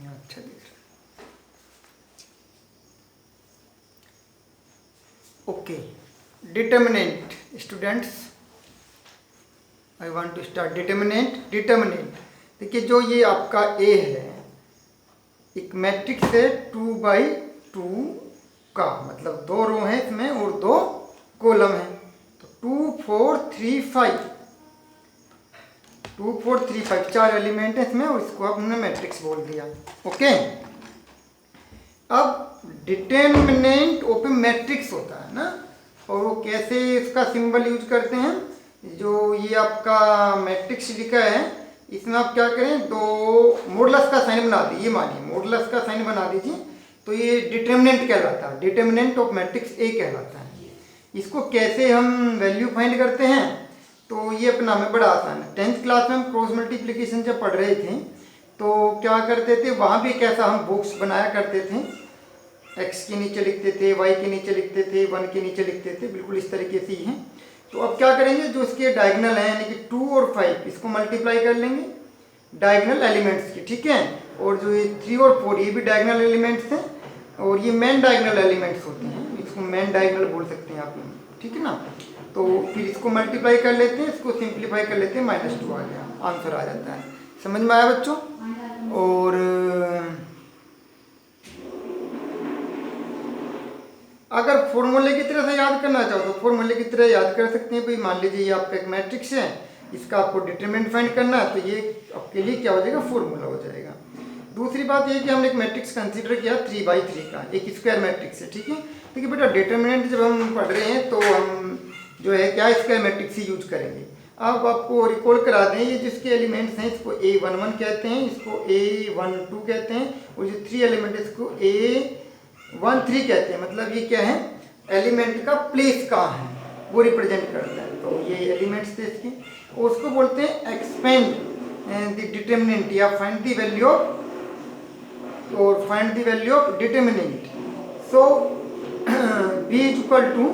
अच्छा दिख रहा है। Okay, determinant students, I want to start determinant. देखिए जो ये आपका ए है, एक मैट्रिक्स है 2x2 का, मतलब 2 रो हैं इसमें और 2 कॉलम हैं। तो 2 4 3 5, 2 4 3 5 4 एलिमेंट है इसमें, और इसको हमने मैट्रिक्स बोल दिया। ओके, अब डिटर्मिनेंट ऑफ ए मैट्रिक्स होता है ना, और वो कैसे इसका सिंबल यूज करते हैं। जो ये आपका मैट्रिक्स लिखा है, इसमें आप क्या करें, 2 मॉडुलस का साइन बना दीजिए। मानिए मॉडुलस का साइन बना दीजिए, तो ये डिटर्मिनेंट कहलाता है, डिटर्मिनेंट ऑफ मैट्रिक्स ए कहलाता है। इसको कैसे हम वैल्यू फाइंड करते हैं, तो ये अपना में बड़ा आसान है। 10th क्लास में हम क्रॉस मल्टीप्लिकेशन जब पढ़ रहे थे, तो क्या करते थे, वहाँ भी कैसा हम बॉक्स बनाया करते थे, x के नीचे लिखते थे, y के नीचे लिखते थे, 1 के नीचे लिखते थे, बिल्कुल इस तरीके से ही है। तो अब क्या करेंगे, जो इसके डायगोनल है यानी कि 2 और 5, इसको मल्टीप्लाई कर लेंगे डायगोनल एलिमेंट्स के, ठीक है। और जो ये 3 और 4 ये भी डायगोनल एलिमेंट्स हैं, और ये मेन डायगोनल एलिमेंट्स होते हैं, इसको मेन डायगोनल बोल सकते हैं आप, ठीक है ना। तो फिर इसको मल्टीप्लाई कर लेते हैं, इसको सिंप्लीफाई कर लेते हैं, -2 आ गया, आंसर आ जाता है। समझ में आया बच्चों। और अगर फॉर्मूले की तरह से याद करना चाहो तो फॉर्मूले की तरह याद कर सकते हैं। भाई मान लीजिए ये आपका एक मैट्रिक्स है, इसका आपको डिटरमिनेंट फाइंड करना है, तो ये आपके लिए क्या हो जाएगा, फॉर्मूला हो जाएगा। दूसरी बात ये कि हमने एक मैट्रिक्स कंसीडर किया 3x3 का, एक स्क्वायर मैट्रिक्स है, ठीक है। देखिए बेटा डिटरमिनेंट जब हम पढ़ रहे हैं तो हम जो है क्या स्क्वायर मैट्रिक्स ही यूज करेंगे। अब आपको रिकॉल करा दें, ये जिसके एलिमेंट्स हैं इसको A11 कहते हैं, इसको A12 कहते हैं, और जो 3 एलिमेंट है इसको A13 कहते हैं। मतलब ये क्या है, एलिमेंट का प्लेस कहाँ है वो रिप्रेजेंट करता है। तो ये एलिमेंट्स थे इसके, और उसको बोलते हैं एक्सपेंड द डिटरमिनेंट या फाइंड द वैल्यू ऑफ, और find the value of determinant. So b is equal to,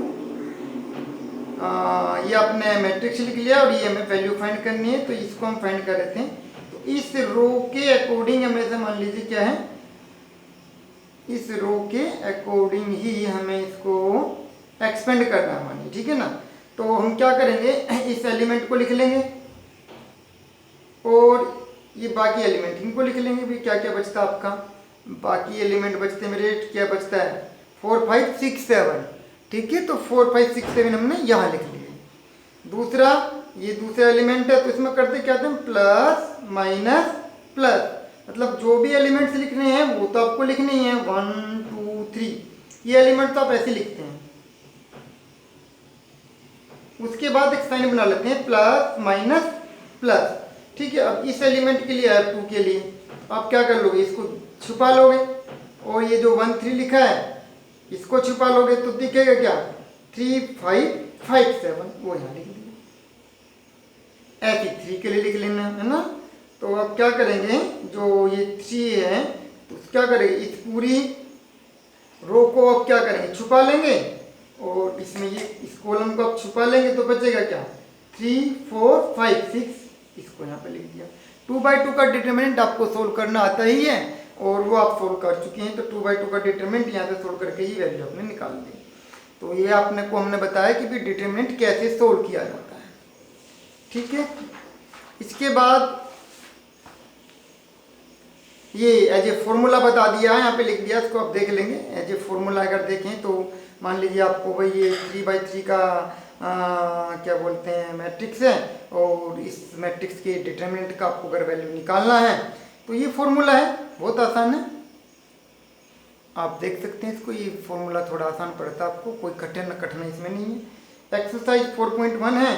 ये आपने मैट्रिक्स लिख लिया और ये हमें वैल्यू फाइंड करनी है, तो इसको हम फाइंड कर रहे थे। तो इस रो के अकॉर्डिंग हमें से मान लीजिए क्या है, इस रो के अकॉर्डिंग ही हमें इसको एक्सपेंड करना है मानिए, ठीक है ना। तो हम क्या करेंगे, इस एलिमेंट को लिख लेंगे और ये बाकी एलिमेंट इनको लिख लेंगे। भी क्या क्या बचता है आपका, बाकी एलिमेंट बचते मेरे क्या बचता है, 4 5 6 7, ठीक है। तो 4 5 6 7 हमने यहाँ लिख लिए। दूसरा, ये दूसरा एलिमेंट है, तो इसमें करते क्या थे, प्लस माइनस प्लस, मतलब जो भी एलिमेंट्स लिखने हैं वो तो आपको लिखने ही है, 1 2 3, ये एलिमेंट तो आप ऐसे लिखते हैं। उसके बाद एक साइन बना लेते हैं, प्लस माइनस प्लस, ठीक है। अब इस एलिमेंट के लिए है 2 के लिए आप क्या कर लोगे, इसको छुपा लोगे, और ये जो 1 3 लिखा है इसको छुपा लोगे, तो दिखेगा क्या, 3 5 5 7, वो यहाँ लिख दिया। ऐसे 3 के लिए लिख लेना है ना। तो अब क्या करेंगे, जो ये 3 है तो क्या करेंगे, इस पूरी रो को अब क्या करेंगे, छुपा लेंगे, और इसमें ये इस कॉलम को आप छुपा लेंगे, तो बचेगा क्या, 3 4 5 6, इसको यहाँ पे लिख दिया। 2x2 का डिटरमिनेंट आपको सोल्व करना आता ही है, और वो आप सोल्व कर चुके हैं। तो 2x2 का डिटरमिनेंट यहाँ से सोल्व करके ही वैल्यू आपने निकाल दी। तो ये आपने को हमने बताया कि भी डिटरमिनेंट कैसे सोल्व किया जाता है, ठीक है। इसके बाद ये एज ए फॉर्मूला बता दिया है, यहाँ पे लिख दिया, इसको आप देख लेंगे एज ए फॉर्मूला। अगर देखें तो मान लीजिए आपको भाई ये 3x3 का क्या बोलते हैं मैट्रिक्स है, और इस मैट्रिक्स के डिटरमिनेंट का आपको अगर वैल्यू निकालना है तो ये फॉर्मूला है, बहुत आसान है, आप देख सकते हैं इसको। ये फॉर्मूला थोड़ा आसान पड़ता है आपको, कोई कठिनाई इसमें नहीं है। एक्सरसाइज 4.1 है,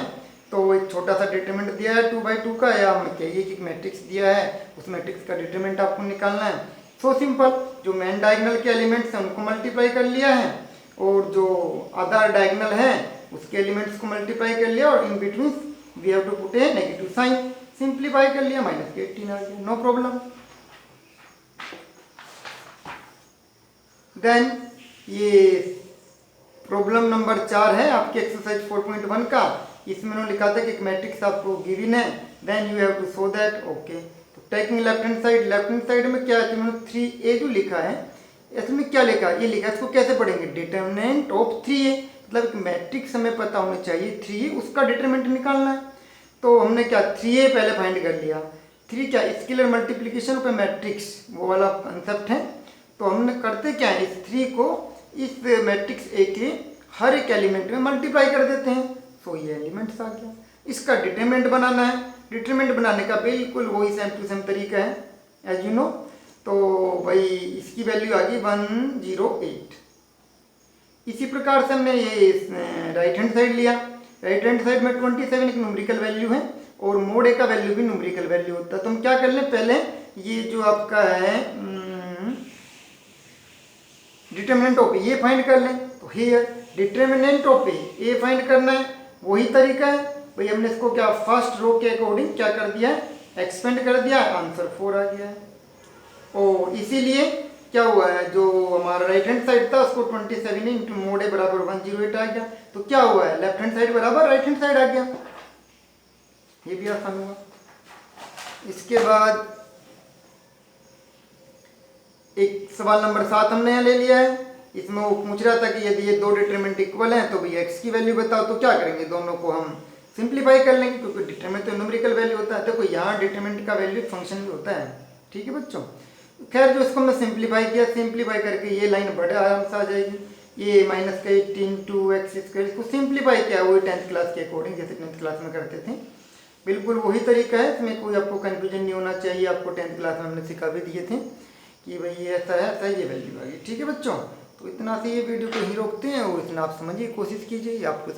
तो एक छोटा सा डिटरमिनेंट दिया है 2x2 का, या हमें कहिए कि मैट्रिक्स दिया है, उस मैट्रिक्स का डिटरमिनेंट आपको निकालना है। सो सिंपल, जो मेन डायगोनल के एलिमेंट्स हैं उनको मल्टीप्लाई कर लिया है, और जो अदर डायगोनल है उसके एलिमेंट्स को मल्टीप्लाई कर लिया, और in between we have to put a negative sign, simplify कर लिया, -18 आ गया, नो प्रॉब्लम। देन ये प्रॉब्लम नंबर 4 है आपके एक्सरसाइज 4.1 का। इसमें उन्होंने लिखा था कि एक मैट्रिक्स आपको गिवन है, then you have to show that. Okay, तो टेकिंग लेफ्ट हैंड साइड में क्या है, उन्होंने 3a जो लिखा है, इसमें क्या लिखा है, ये लिखा है, इसको कैसे पढ़ेंगे, डिटर्मिनेंट ऑफ 3a, मतलब एक मैट्रिक्स हमें पता होना चाहिए 3a, उसका डिटरमिनेंट निकालना है। तो हमने क्या 3a पहले फाइंड कर लिया। 3 क्या स्केलर मल्टीप्लिकेशन पे मैट्रिक्स, वो वाला कंसेप्ट है। तो हमने करते क्या है, इस 3 को इस मैट्रिक्स ए के हर एक एलिमेंट में मल्टीप्लाई कर देते हैं, तो ये एलिमेंट्स आ गया। इसका डिटरमिनेंट बनाना है, डिटरमिनेंट बनाने का बिल्कुल वही सेम टू सेम तरीका है एज यू नो। तो भाई इसकी वैल्यू आ गई 108। इसी प्रकार से हमने ये राइट हैंड साइड लिया। राइट हैंड साइड में 27 एक न्यूमेरिकल वैल्यू है और मोड ए का वैल्यू भी न्यूमेरिकल वैल्यू होता है। तो हम क्या कर लें, पहले ये जो आपका है डिटरमिनेंट ऑफ ए फाइंड कर लें। तो here determinant of A find करना है, वही तरीका है भाई। हमने इसको क्या फर्स्ट रो के अकॉर्डिंग क्या कर दिया है, एक्सपेंड कर दिया, आंसर 4 आ गया है। और इसीलिए क्या हुआ है, जो हमारा राइट हैंड साइड था उसको 27 इंटू मोड ए बराबर 108 आ गया। तो क्या हुआ है, लेफ्ट हैंड साइड बराबर राइट हैंड साइड आ गया। ये भी आसान हुआ। इसके बाद एक सवाल नंबर 7 हमने यहाँ ले लिया है। इसमें वो पूछ रहा था कि यदि ये दो डिटरमिनेंट इक्वल हैं तो भाई x की वैल्यू बताओ। तो क्या करेंगे, दोनों को हम सिंप्लीफाई कर लेंगे, क्योंकि डिटरमिनेंट तो न्यूमेरिकल वैल्यू होता है। देखो यहाँ डिटरमिनेंट का वैल्यू फंक्शन भी होता है, ठीक है बच्चों। खैर जो इसको हमने सिंप्लीफाई किया, सिंप्लीफाई करके ये लाइन बड़े आराम से आ जाएगी। ये माइनस का 18 2x², इसको सिंप्लीफाई किया वही 10th क्लास के अकॉर्डिंग, जैसे 10th क्लास में करते थे। बिल्कुल वही तरीका है, इसमें कोई आपको कन्फ्यूजन नहीं होना चाहिए। आपको 10th क्लास में हमने सिखा भी दिए थे कि भाई ये ऐसा है, ऐसा ये वैल्यू आ गई, ठीक है बच्चों। तो इतना से ये वीडियो को ही रोकते हैं और इतना आप समझिए, कोशिश कीजिए आपको